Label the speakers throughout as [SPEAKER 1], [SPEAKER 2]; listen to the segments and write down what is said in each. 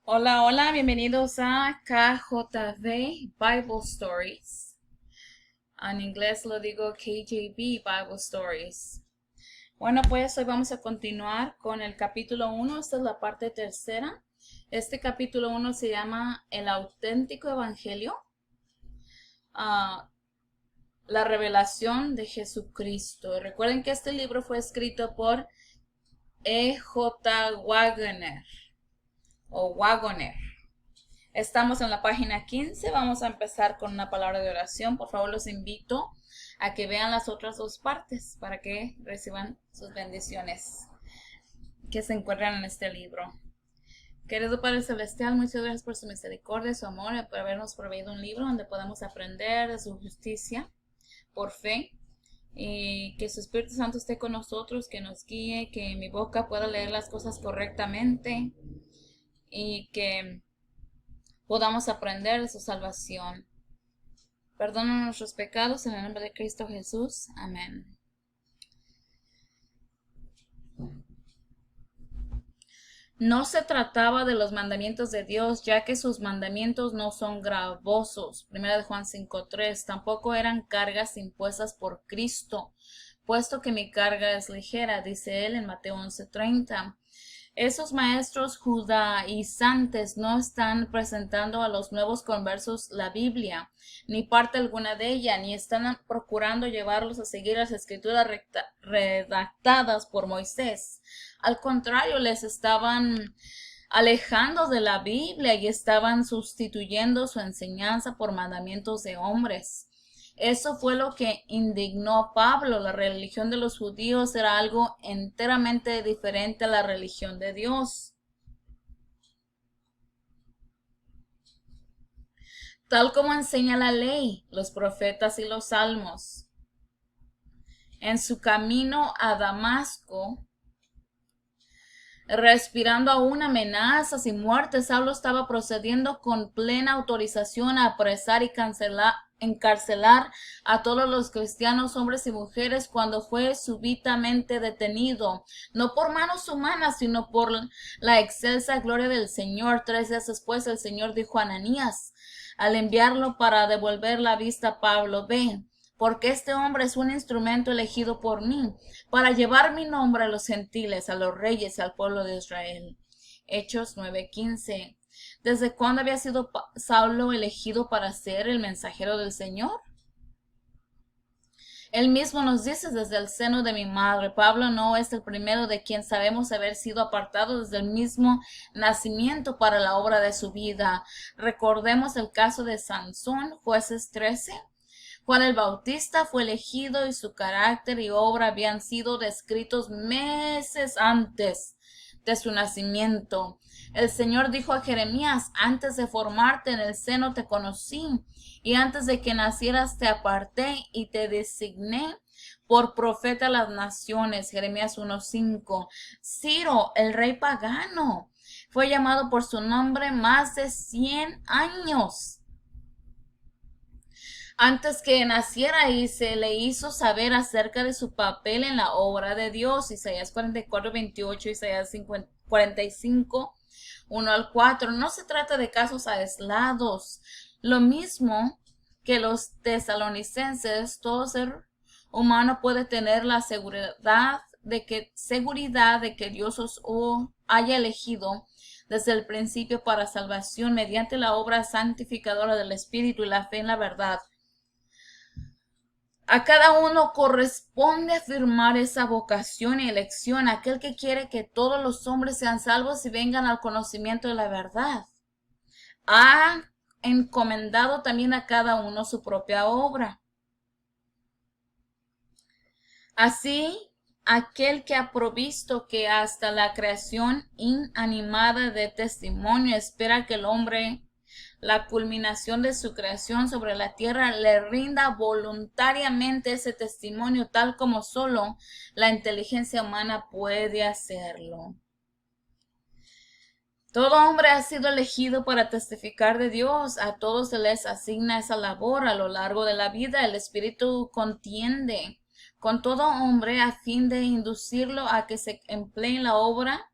[SPEAKER 1] Hola, hola, bienvenidos a KJV Bible Stories. En inglés lo digo KJV Bible Stories. Bueno, pues hoy vamos a continuar con el capítulo 1. Esta es la parte tercera. Este capítulo 1 se llama El auténtico evangelio. La revelación de Jesucristo. Recuerden que este libro fue escrito por E.J. Waggoner o Wagoner. Estamos en la página 15. Vamos a empezar con una palabra de oración. Por favor, los invito a que vean las otras dos partes para que reciban sus bendiciones que se encuentran en este libro. Querido Padre Celestial, muchas gracias por su misericordia, su amor, y por habernos proveído un libro donde podamos aprender de su justicia por fe. Y que su Espíritu Santo esté con nosotros, que nos guíe, que mi boca pueda leer las cosas correctamente y que podamos aprender de su salvación. Perdona nuestros pecados en el nombre de Cristo Jesús. Amén. No se trataba de los mandamientos de Dios, ya que sus mandamientos no son gravosos. 1 de Juan 5:3. Tampoco eran cargas impuestas por Cristo, puesto que mi carga es ligera, dice él en Mateo 11:30. Esos maestros judaizantes no están presentando a los nuevos conversos la Biblia, ni parte alguna de ella, ni están procurando llevarlos a seguir las escrituras redactadas por Moisés. Al contrario, les estaban alejando de la Biblia y estaban sustituyendo su enseñanza por mandamientos de hombres. Eso fue lo que indignó a Pablo. La religión de los judíos era algo enteramente diferente a la religión de Dios. Tal como enseña la ley, los profetas y los salmos. En su camino a Damasco, respirando aún amenazas y muertes, Saulo estaba procediendo con plena autorización a apresar y encarcelar a todos los cristianos, hombres y mujeres, cuando fue súbitamente detenido, no por manos humanas, sino por la excelsa gloria del Señor. 3 días después el Señor dijo a Ananías, al enviarlo para devolver la vista a Pablo, ve, porque este hombre es un instrumento elegido por mí, para llevar mi nombre a los gentiles, a los reyes, al pueblo de Israel. Hechos 9:15. ¿Desde cuándo había sido Saulo elegido para ser el mensajero del Señor? Él mismo nos dice, desde el seno de mi madre. Pablo no es el primero de quien sabemos haber sido apartado desde el mismo nacimiento para la obra de su vida. Recordemos el caso de Sansón, Jueces 13. Juan el Bautista fue elegido y su carácter y obra habían sido descritos meses antes de su nacimiento. El Señor dijo a Jeremías, antes de formarte en el seno te conocí, y antes de que nacieras te aparté y te designé por profeta a las naciones. Jeremías 1:5. Ciro, el rey pagano, fue llamado por su nombre más de 100 años antes que naciera, y se le hizo saber acerca de su papel en la obra de Dios. Isaías 44:28, Isaías 45, 1 al 4. No se trata de casos aislados. Lo mismo que los tesalonicenses, todo ser humano puede tener la seguridad de que Dios os haya elegido desde el principio para salvación mediante la obra santificadora del Espíritu y la fe en la verdad. A cada uno corresponde afirmar esa vocación y elección, aquel que quiere que todos los hombres sean salvos y vengan al conocimiento de la verdad. Ha encomendado también a cada uno su propia obra. Así, aquel que ha provisto que hasta la creación inanimada de testimonio espera que el hombre, la culminación de su creación sobre la tierra, le rinda voluntariamente ese testimonio, tal como solo la inteligencia humana puede hacerlo. Todo hombre ha sido elegido para testificar de Dios. A todos se les asigna esa labor a lo largo de la vida. El Espíritu contiende con todo hombre a fin de inducirlo a que se emplee en la obra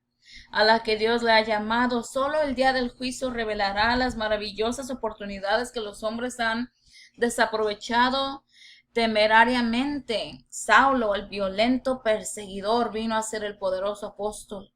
[SPEAKER 1] a la que Dios le ha llamado. Solo el día del juicio revelará las maravillosas oportunidades que los hombres han desaprovechado temerariamente. Saulo, el violento perseguidor, vino a ser el poderoso apóstol.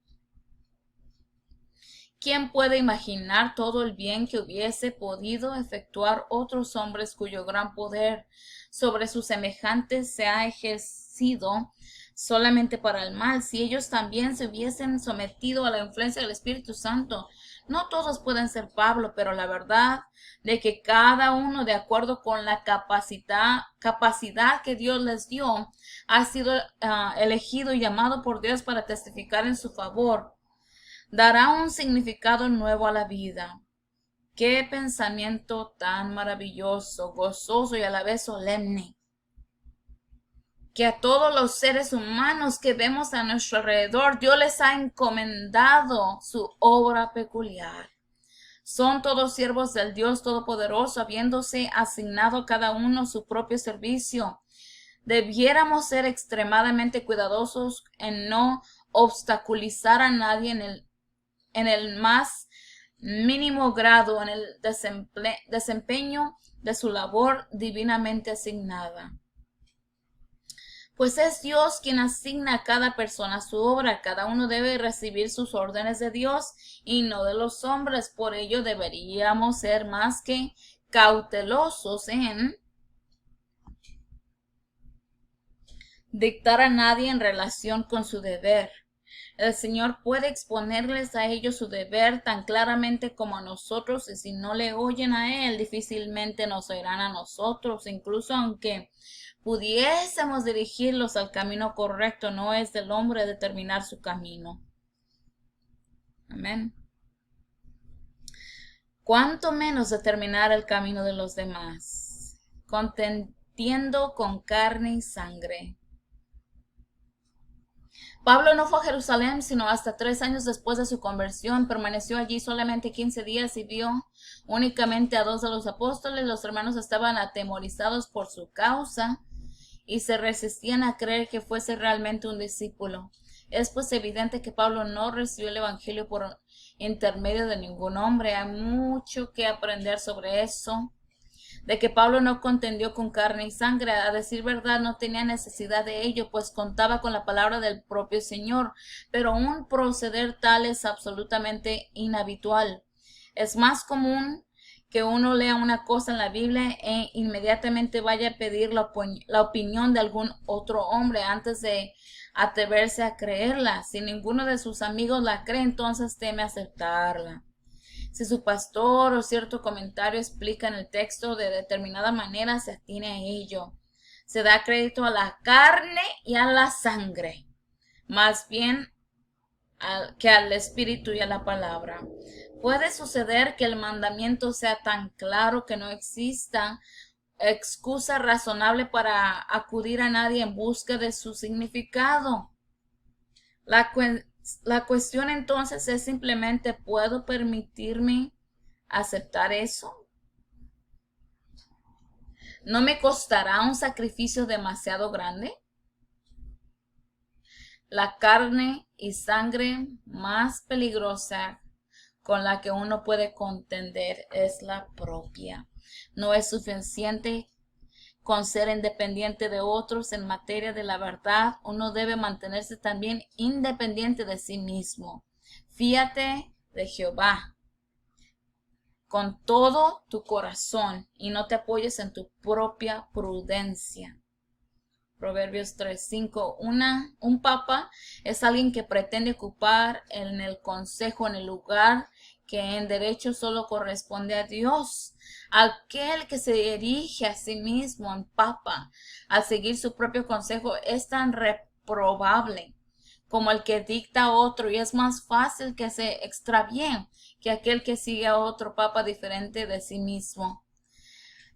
[SPEAKER 1] ¿Quién puede imaginar todo el bien que hubiese podido efectuar otros hombres cuyo gran poder sobre sus semejantes se ha ejercido solamente para el mal, si ellos también se hubiesen sometido a la influencia del Espíritu Santo? No todos pueden ser Pablo, pero la verdad de que cada uno, de acuerdo con la capacidad que Dios les dio, ha sido elegido y llamado por Dios para testificar en su favor, dará un significado nuevo a la vida. Qué pensamiento tan maravilloso, gozoso y a la vez solemne, que a todos los seres humanos que vemos a nuestro alrededor, Dios les ha encomendado su obra peculiar. Son todos siervos del Dios Todopoderoso, habiéndose asignado cada uno su propio servicio. Debiéramos ser extremadamente cuidadosos en no obstaculizar a nadie en el más mínimo grado en el desempeño de su labor divinamente asignada. Pues es Dios quien asigna a cada persona su obra. Cada uno debe recibir sus órdenes de Dios y no de los hombres. Por ello deberíamos ser más que cautelosos en dictar a nadie en relación con su deber. El Señor puede exponerles a ellos su deber tan claramente como a nosotros, y si no le oyen a Él, difícilmente nos oirán a nosotros. Incluso aunque pudiésemos dirigirlos al camino correcto, no es del hombre determinar su camino. Amén. Cuánto menos determinar el camino de los demás, contendiendo con carne y sangre. Pablo no fue a Jerusalén sino hasta 3 años después de su conversión. Permaneció allí solamente 15 días y vio únicamente a 2 de los apóstoles. Los hermanos estaban atemorizados por su causa y se resistían a creer que fuese realmente un discípulo. Es pues evidente que Pablo no recibió el evangelio por intermedio de ningún hombre. Hay mucho que aprender sobre eso, de que Pablo no contendió con carne y sangre. A decir verdad, no tenía necesidad de ello, pues contaba con la palabra del propio Señor, pero un proceder tal es absolutamente inhabitual. Es más común que uno lea una cosa en la Biblia e inmediatamente vaya a pedir la opinión de algún otro hombre antes de atreverse a creerla. Si ninguno de sus amigos la cree, entonces teme aceptarla. Si su pastor o cierto comentario explica en el texto de determinada manera, se atiene a ello. Se da crédito a la carne y a la sangre, más bien que al espíritu y a la palabra. Puede suceder que el mandamiento sea tan claro que no exista excusa razonable para acudir a nadie en busca de su significado. La cuestión entonces es simplemente, ¿puedo permitirme aceptar eso? ¿No me costará un sacrificio demasiado grande? La carne y sangre más peligrosa con la que uno puede contender es la propia. No es suficiente con ser independiente de otros en materia de la verdad. Uno debe mantenerse también independiente de sí mismo. Fíate de Jehová con todo tu corazón y no te apoyes en tu propia prudencia. Proverbios 3:5. Un papa es alguien que pretende ocupar en el consejo, en el lugar que en derecho solo corresponde a Dios. Aquel que se erige a sí mismo en papa al seguir su propio consejo es tan reprobable como el que dicta a otro, y es más fácil que se extravíe que aquel que sigue a otro papa diferente de sí mismo.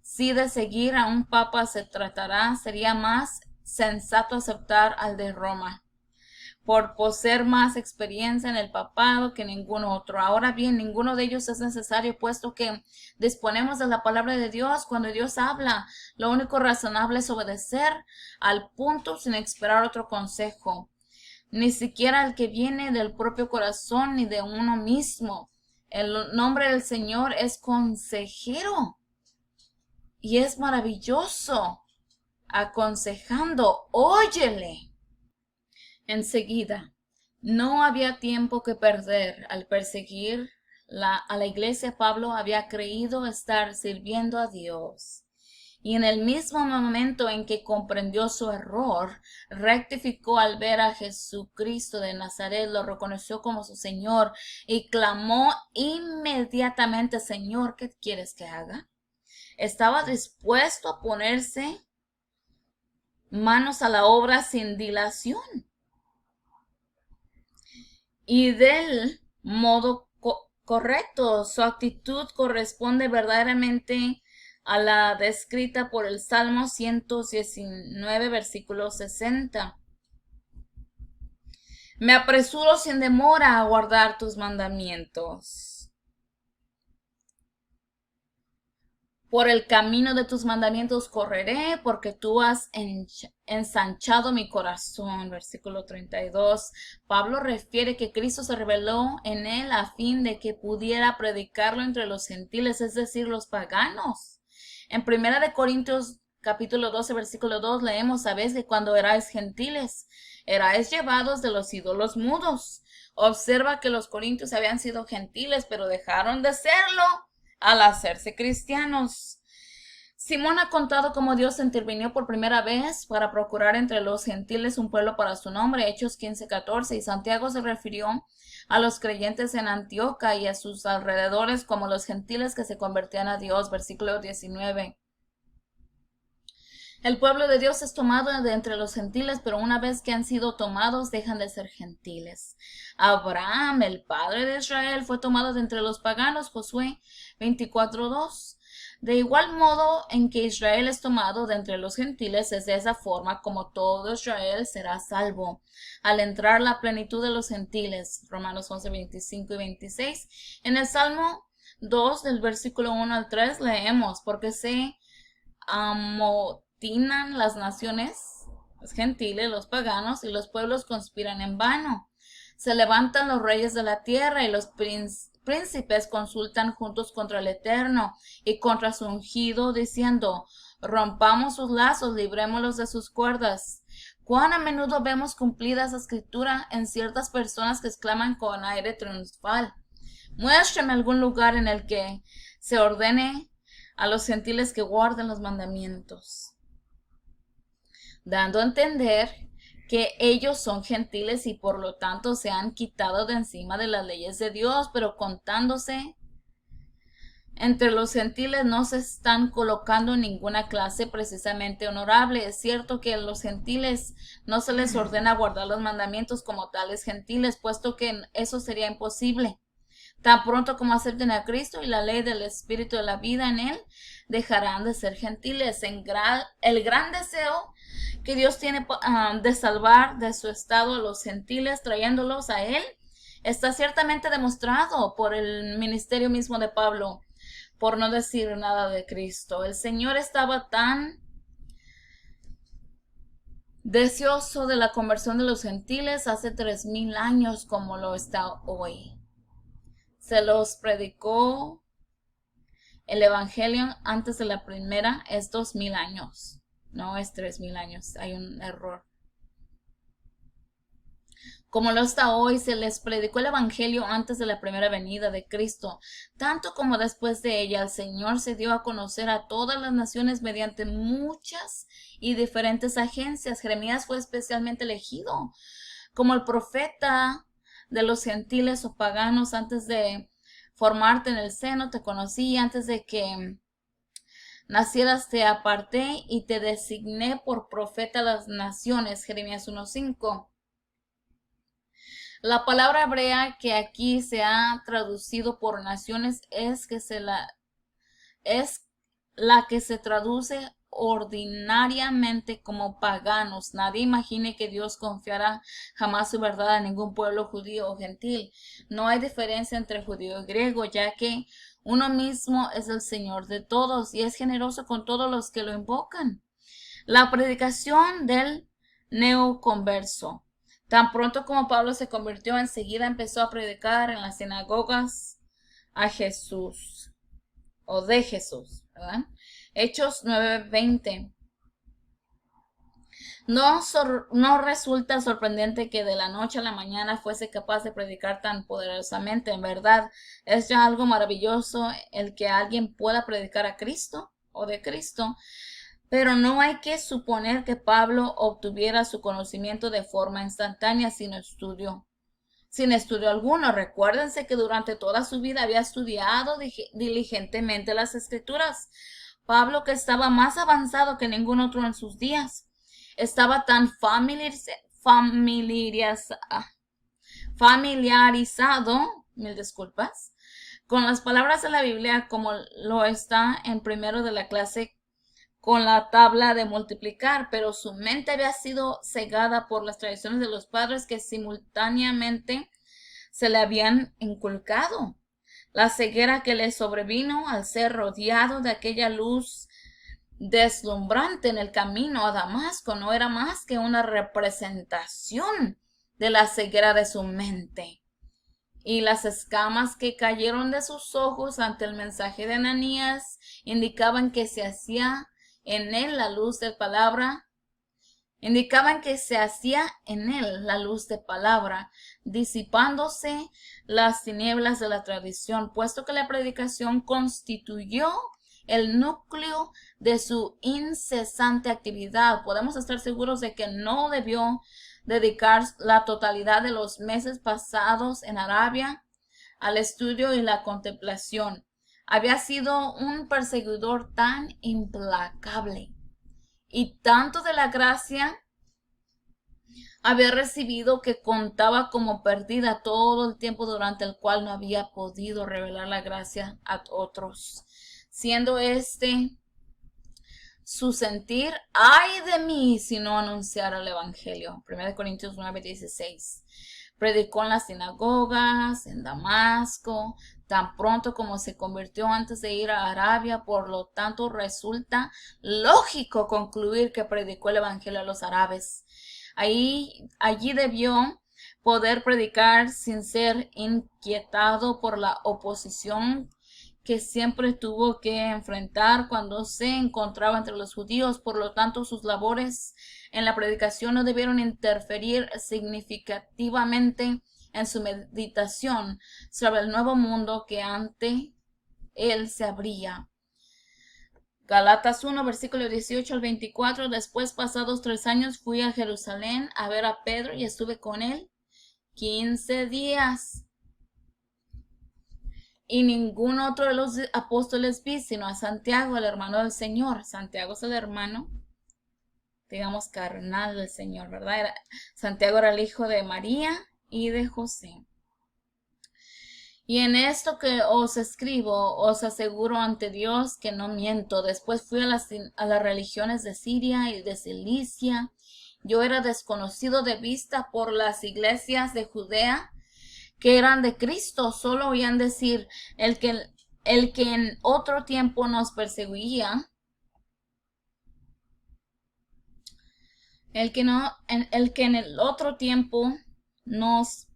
[SPEAKER 1] Si de seguir a un papa se tratará, sería más sensato aceptar al de Roma, por poseer más experiencia en el papado que ningún otro. Ahora bien, ninguno de ellos es necesario, puesto que disponemos de la palabra de Dios. Cuando Dios habla, lo único razonable es obedecer al punto sin esperar otro consejo. ni siquiera el que viene del propio corazón ni de uno mismo. El nombre del Señor es consejero y es maravilloso, aconsejando, óyele. Enseguida, no había tiempo que perder al perseguir a la iglesia. Pablo había creído estar sirviendo a Dios. Y en el mismo momento en que comprendió su error, rectificó al ver a Jesucristo de Nazaret, lo reconoció como su Señor y clamó inmediatamente: Señor, ¿qué quieres que haga? Estaba dispuesto a ponerse manos a la obra sin dilación. Y del modo correcto, su actitud corresponde verdaderamente a la descrita por el Salmo 119, versículo 60. Me apresuro sin demora a guardar tus mandamientos. Por el camino de tus mandamientos correré, porque tú has ensanchado mi corazón. Versículo 32. Pablo refiere que Cristo se reveló en él a fin de que pudiera predicarlo entre los gentiles, es decir, los paganos. En 1 de Corintios capítulo 12, versículo 2 leemos: sabéis que cuando erais gentiles, erais llevados de los ídolos mudos. Observa que los corintios habían sido gentiles, pero dejaron de serlo al hacerse cristianos. Simón ha contado cómo Dios intervino por primera vez para procurar entre los gentiles un pueblo para su nombre, Hechos 15:14, y Santiago se refirió a los creyentes en Antioquía y a sus alrededores como los gentiles que se convertían a Dios, versículo 19. El pueblo de Dios es tomado de entre los gentiles, pero una vez que han sido tomados, dejan de ser gentiles. Abraham, el padre de Israel, fue tomado de entre los paganos, Josué 24:2. De igual modo en que Israel es tomado de entre los gentiles, es de esa forma como todo Israel será salvo al entrar la plenitud de los gentiles. Romanos 11, 25 y 26. En el Salmo 2, del versículo 1 al 3, leemos: porque se amotinan las naciones, los gentiles, los paganos, y los pueblos conspiran en vano. Se levantan los reyes de la tierra y los príncipes consultan juntos contra el Eterno y contra su ungido, diciendo: rompamos sus lazos, librémoslos de sus cuerdas. Cuán a menudo vemos cumplida esa escritura en ciertas personas que exclaman con aire triunfal: muéstrame algún lugar en el que se ordene a los gentiles que guarden los mandamientos, dando a entender que ellos son gentiles y por lo tanto se han quitado de encima de las leyes de Dios, pero contándose entre los gentiles no se están colocando en ninguna clase precisamente honorable. Es cierto que a los gentiles no se les ordena guardar los mandamientos como tales gentiles, puesto que eso sería imposible. Tan pronto como acepten a Cristo y la ley del Espíritu de la vida en él, dejarán de ser gentiles. El gran deseo que Dios tiene de salvar de su estado a los gentiles, trayéndolos a él, está ciertamente demostrado por el ministerio mismo de Pablo, por no decir nada de Cristo. El Señor estaba tan deseoso de la conversión de los gentiles hace 3000 años como lo está hoy. Se los predicó el Evangelio antes de la primera, es 2000 años, no es 3000 años, hay un error. Como lo está hoy, se les predicó el Evangelio antes de la primera venida de Cristo, tanto como después de ella. El Señor se dio a conocer a todas las naciones mediante muchas y diferentes agencias. Jeremías fue especialmente elegido como el profeta de los gentiles o paganos. Antes de formarte en el seno te conocí, antes de que nacieras te aparté y te designé por profeta a las naciones. Jeremías 1:5. La palabra hebrea que aquí se ha traducido por naciones es la que se traduce ordinariamente como paganos. Nadie imagine que Dios confiará jamás su verdad a ningún pueblo judío o gentil. No hay diferencia entre judío y griego, ya que uno mismo es el Señor de todos y es generoso con todos los que lo invocan. La predicación del neoconverso Tan pronto como Pablo se convirtió, enseguida empezó a predicar en las sinagogas a Jesús, o de Jesús, ¿verdad? Hechos 9:20. No resulta sorprendente que de la noche a la mañana fuese capaz de predicar tan poderosamente. En verdad, es ya algo maravilloso el que alguien pueda predicar a Cristo o de Cristo. Pero no hay que suponer que Pablo obtuviera su conocimiento de forma instantánea sin estudio alguno. Recuérdense que durante toda su vida había estudiado diligentemente las Escrituras. Pablo, que estaba más avanzado que ningún otro en sus días, estaba tan familiarizado, mil disculpas, con las palabras de la Biblia como lo está en primero de la clase con la tabla de multiplicar, pero su mente había sido cegada por las tradiciones de los padres que simultáneamente se le habían inculcado. La ceguera que le sobrevino al ser rodeado de aquella luz deslumbrante en el camino a Damasco no era más que una representación de la ceguera de su mente. Y las escamas que cayeron de sus ojos ante el mensaje de Ananías indicaban que se hacía en él la luz de palabra, disipándose las tinieblas de la tradición, puesto que la predicación constituyó el núcleo de su incesante actividad. Podemos estar seguros de que no debió dedicar la totalidad de los meses pasados en Arabia al estudio y la contemplación. Había sido un perseguidor tan implacable y tanto de la gracia había recibido que contaba como perdida todo el tiempo durante el cual no había podido revelar la gracia a otros, siendo su sentir: ay de mí si no anunciara el evangelio. 1 Corintios 9:16. Predicó en las sinagogas, en Damasco, tan pronto como se convirtió antes de ir a Arabia. Por lo tanto, resulta lógico concluir que predicó el evangelio a los árabes. Allí debió poder predicar sin ser inquietado por la oposición que siempre tuvo que enfrentar cuando se encontraba entre los judíos. Por lo tanto, sus labores en la predicación no debieron interferir significativamente en su meditación sobre el nuevo mundo que ante él se abría. Galatas 1, versículo 18 al 24. Después, pasados 3 años, fui a Jerusalén a ver a Pedro y estuve con él 15 días. Y ningún otro de los apóstoles vi, sino a Santiago, el hermano del Señor. Santiago es el hermano, digamos, carnal del Señor, ¿verdad? Santiago era el hijo de María y de José. Y en esto que os escribo, os aseguro ante Dios que no miento. Después fui a las religiones de Siria y de Cilicia. Yo era desconocido de vista por las iglesias de Judea, que eran de Cristo. Solo oían decir: el que en otro tiempo nos perseguía, el que en el otro tiempo nos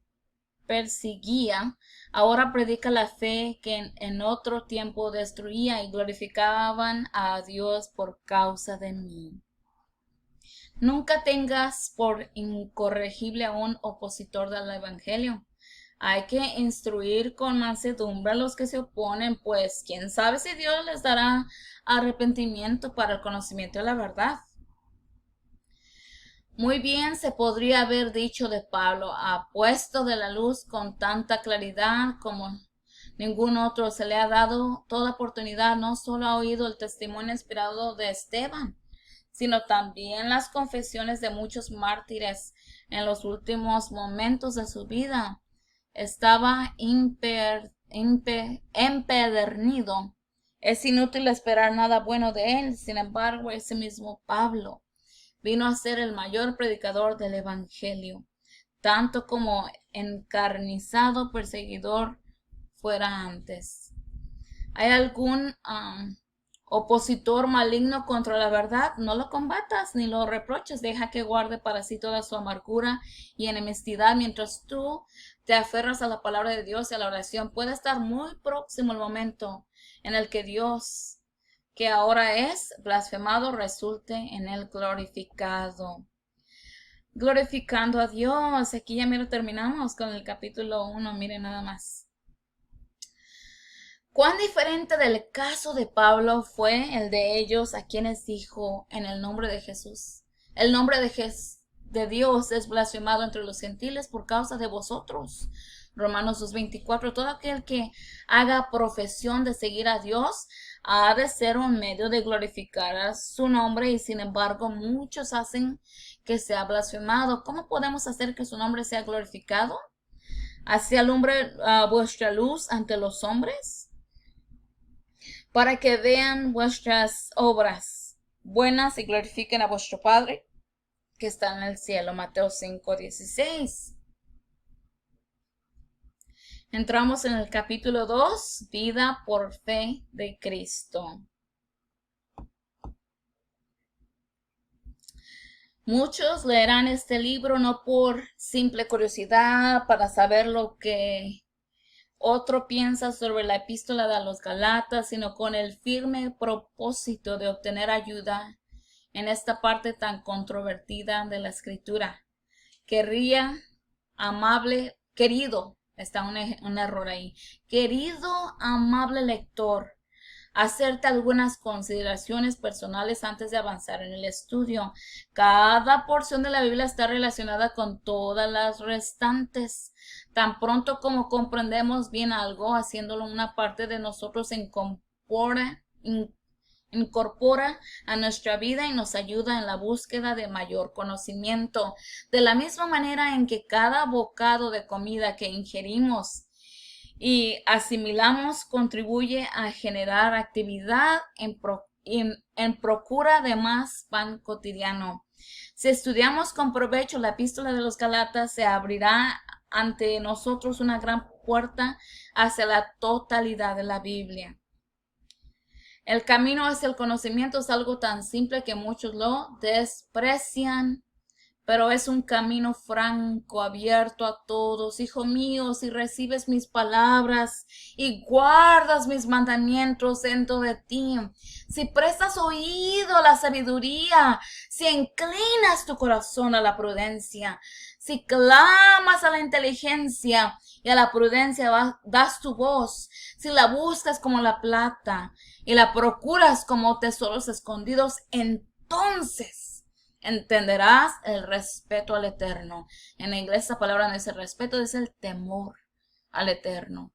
[SPEAKER 1] persiguía, ahora predica la fe que en otro tiempo destruía, y glorificaban a Dios por causa de mí. Nunca tengas por incorregible a un opositor del evangelio. Hay que instruir con mansedumbre a los que se oponen, pues quién sabe si Dios les dará arrepentimiento para el conocimiento de la verdad. Muy bien se podría haber dicho de Pablo: ha puesto de la luz con tanta claridad como ningún otro. Se le ha dado toda oportunidad. No solo ha oído el testimonio inspirado de Esteban, sino también las confesiones de muchos mártires en los últimos momentos de su vida. Estaba empedernido. Es inútil esperar nada bueno de él. Sin embargo, ese mismo Pablo vino a ser el mayor predicador del evangelio, tanto como encarnizado perseguidor fuera antes. ¿Hay algún opositor maligno contra la verdad, no lo combatas ni lo reproches, deja que guarde para sí toda su amargura y enemistad mientras tú te aferras a la palabra de Dios y a la oración. Puede estar muy próximo el momento en el que Dios, que ahora es blasfemado, resulte en él glorificado. Glorificando a Dios. Aquí ya mero terminamos con el capítulo 1, miren nada más. Cuán diferente del caso de Pablo fue el de ellos a quienes dijo en el nombre de Jesús. El nombre de Dios es blasfemado entre los gentiles por causa de vosotros. Romanos 2:24. Todo aquel que haga profesión de seguir a Dios ha de ser un medio de glorificar a su nombre, y sin embargo muchos hacen que sea blasfemado. ¿Cómo podemos hacer que su nombre sea glorificado? Así alumbre vuestra luz ante los hombres, para que vean vuestras obras buenas y glorifiquen a vuestro Padre que está en el cielo. Mateo 5:16. Entramos en el capítulo 2, vida por fe de Cristo. Muchos leerán este libro no por simple curiosidad, para saber lo que otro piensa sobre la epístola de los Galatas, sino con el firme propósito de obtener ayuda en esta parte tan controvertida de la Escritura. Querido, está un error ahí. Querido, amable lector, hacerte algunas consideraciones personales antes de avanzar en el estudio. Cada porción de la Biblia está relacionada con todas las restantes. Tan pronto como comprendemos bien algo, haciéndolo una parte de nosotros, incorpora a nuestra vida y nos ayuda en la búsqueda de mayor conocimiento. De la misma manera en que cada bocado de comida que ingerimos y asimilamos contribuye a generar actividad en procura de más pan cotidiano. Si estudiamos con provecho la epístola de los Galatas, se abrirá ante nosotros una gran puerta hacia la totalidad de la Biblia. El camino hacia el conocimiento es algo tan simple que muchos lo desprecian, pero es un camino franco, abierto a todos. Hijo mío, si recibes mis palabras y guardas mis mandamientos dentro de ti, si prestas oído a la sabiduría, si inclinas tu corazón a la prudencia, si clamas a la inteligencia y a la prudencia das tu voz, si la buscas como la plata y la procuras como tesoros escondidos, entonces entenderás el respeto al Eterno. En inglés esa palabra no es el respeto, es el temor al Eterno.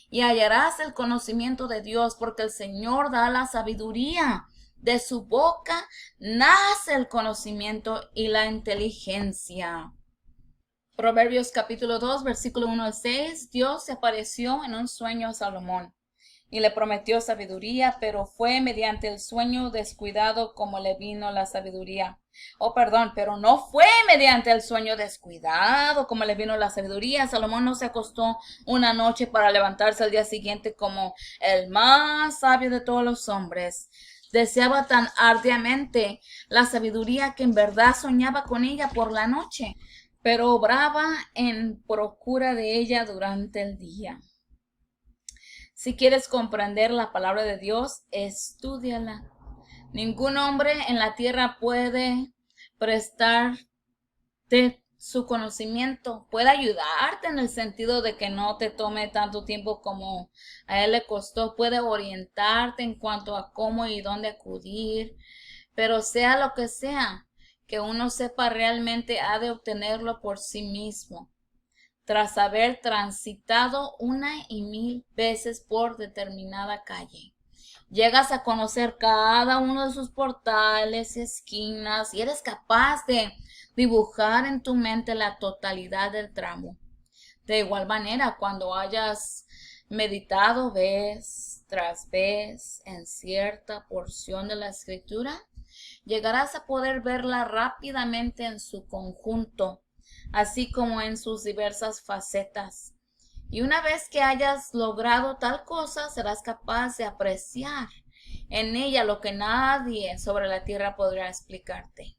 [SPEAKER 1] Y hallarás el conocimiento de Dios, porque el Señor da la sabiduría. De su boca nace el conocimiento y la inteligencia. Proverbios capítulo 2, versículo 1 al 6. Dios se apareció en un sueño a Salomón y le prometió sabiduría, pero fue mediante el sueño descuidado como le vino la sabiduría. Pero no fue mediante el sueño descuidado como le vino la sabiduría. Salomón no se acostó una noche para levantarse al día siguiente como el más sabio de todos los hombres. Deseaba tan arduamente la sabiduría que en verdad soñaba con ella por la noche, pero obraba en procura de ella durante el día. Si quieres comprender la palabra de Dios, estúdiala. Ningún hombre en la tierra puede prestarte su conocimiento, puede ayudarte en el sentido de que no te tome tanto tiempo como a él le costó, puede orientarte en cuanto a cómo y dónde acudir, pero sea lo que sea que uno sepa, realmente ha de obtenerlo por sí mismo, tras haber transitado 1,000 veces por determinada calle. Llegas a conocer cada uno de sus portales y esquinas y eres capaz de dibujar en tu mente la totalidad del tramo. De igual manera, cuando hayas meditado vez tras vez en cierta porción de la Escritura, llegarás a poder verla rápidamente en su conjunto, así como en sus diversas facetas. Y una vez que hayas logrado tal cosa, serás capaz de apreciar en ella lo que nadie sobre la tierra podrá explicarte.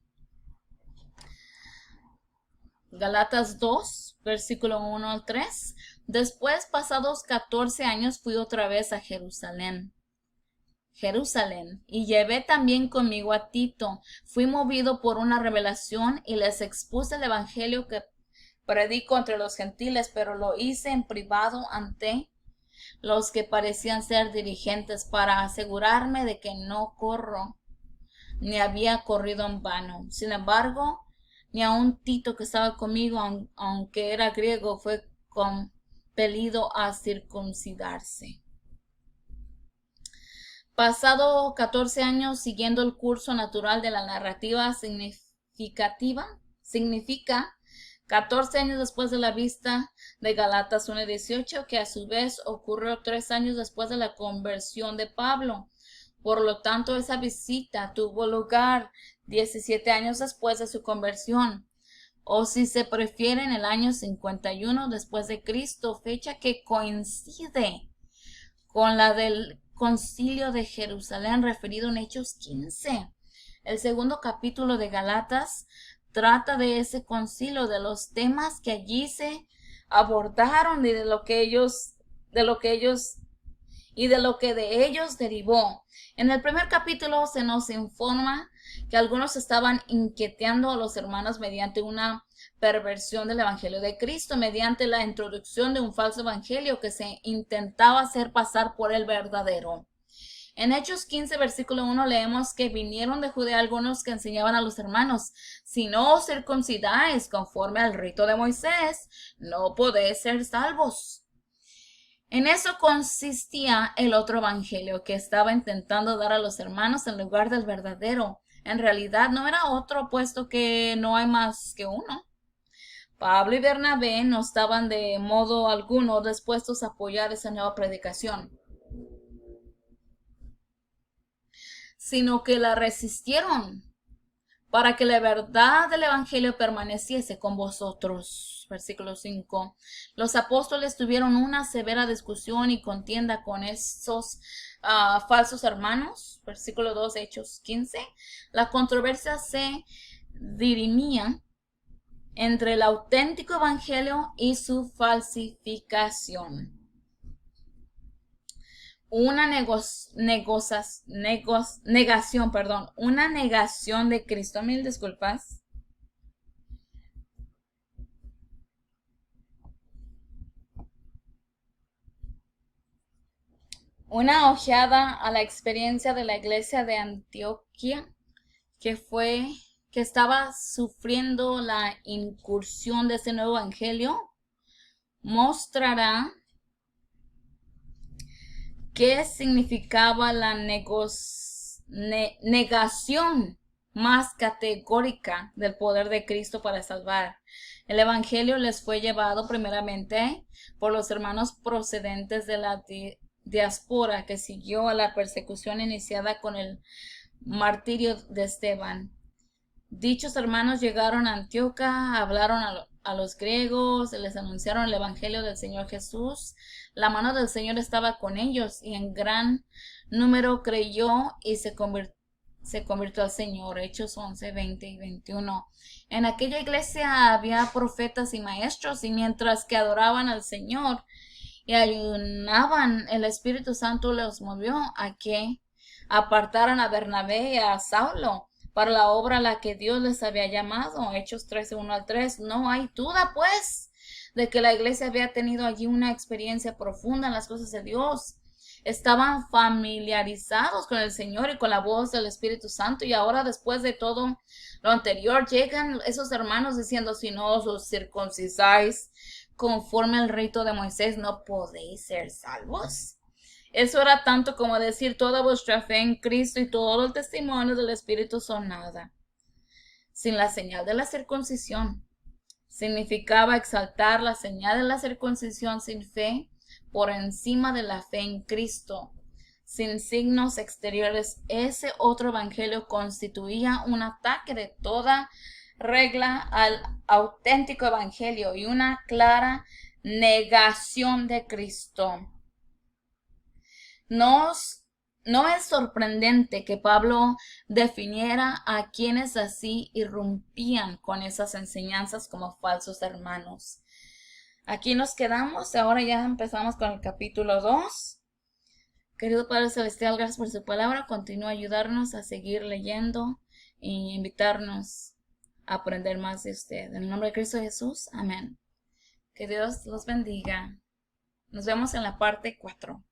[SPEAKER 1] Galatas 2, versículo 1 al 3. Después, pasados 14 años, fui otra vez a Jerusalén, y llevé también conmigo a Tito. Fui movido por una revelación y les expuse el evangelio que predico entre los gentiles, pero lo hice en privado ante los que parecían ser dirigentes, para asegurarme de que no corro ni había corrido en vano. Sin embargo, ni aun Tito, que estaba conmigo, aunque era griego, fue compelido a circuncidarse. Pasado 14 años siguiendo el curso natural de la narrativa significa 14 años después de la vista de Galatas 1:18, que a su vez ocurrió 3 años después de la conversión de Pablo. Por lo tanto, esa visita tuvo lugar 17 años después de su conversión, o si se prefiere, en el año 51 después de Cristo, fecha que coincide con la del Concilio de Jerusalén referido en Hechos 15. El segundo capítulo de Galatas trata de ese concilio, de los temas que allí se abordaron y de lo que de ellos derivó. En el primer capítulo se nos informa que algunos estaban inquietando a los hermanos mediante una perversión del evangelio de Cristo, mediante la introducción de un falso evangelio que se intentaba hacer pasar por el verdadero. En Hechos 15, versículo 1, leemos que vinieron de Judea algunos que enseñaban a los hermanos: si no os circuncidáis conforme al rito de Moisés, no podéis ser salvos. En eso consistía el otro evangelio que estaba intentando dar a los hermanos en lugar del verdadero. En realidad no era otro, puesto que no hay más que uno. Pablo y Bernabé no estaban de modo alguno dispuestos a apoyar esa nueva predicación, sino que la resistieron para que la verdad del evangelio permaneciese con vosotros. Versículo 5. Los apóstoles tuvieron una severa discusión y contienda con esos falsos hermanos. Versículo 2, Hechos 15. La controversia se dirimía entre el auténtico evangelio y su falsificación. Una negación de Cristo. Mil disculpas. Una ojeada a la experiencia de la iglesia de Antioquía, que estaba sufriendo la incursión de ese nuevo evangelio, mostrará qué significaba la negación más categórica del poder de Cristo para salvar. El evangelio les fue llevado primeramente por los hermanos procedentes de la diáspora, que siguió a la persecución iniciada con el martirio de Esteban. Dichos hermanos llegaron a Antioquía, hablaron a los griegos, les anunciaron el evangelio del Señor Jesús. La mano del Señor estaba con ellos y en gran número creyó y se convirtió al Señor. Hechos 11, 20 y 21. En aquella iglesia había profetas y maestros, y mientras que adoraban al Señor y ayunaban, el Espíritu Santo los movió a que apartaran a Bernabé y a Saulo para la obra a la que Dios les había llamado. Hechos 13, 1 al 3. No hay duda, pues, de que la iglesia había tenido allí una experiencia profunda en las cosas de Dios. Estaban familiarizados con el Señor y con la voz del Espíritu Santo, y ahora, después de todo lo anterior, llegan esos hermanos diciendo: si no os circuncidáis conforme al rito de Moisés, no podéis ser salvos. Eso era tanto como decir: toda vuestra fe en Cristo y todo el testimonio del Espíritu son nada. Sin la señal de la circuncisión. Significaba exaltar la señal de la circuncisión sin fe por encima de la fe en Cristo. Sin signos exteriores, ese otro evangelio constituía un ataque de toda regla al auténtico evangelio y una clara negación de Cristo. No es sorprendente que Pablo definiera a quienes así irrumpían con esas enseñanzas como falsos hermanos. Aquí nos quedamos, ahora ya empezamos con el capítulo 2. Querido Padre Celestial, gracias por su palabra. Continúa a ayudarnos a seguir leyendo e invitarnos a aprender más de usted. En el nombre de Cristo Jesús, amén. Que Dios los bendiga. Nos vemos en la parte 4.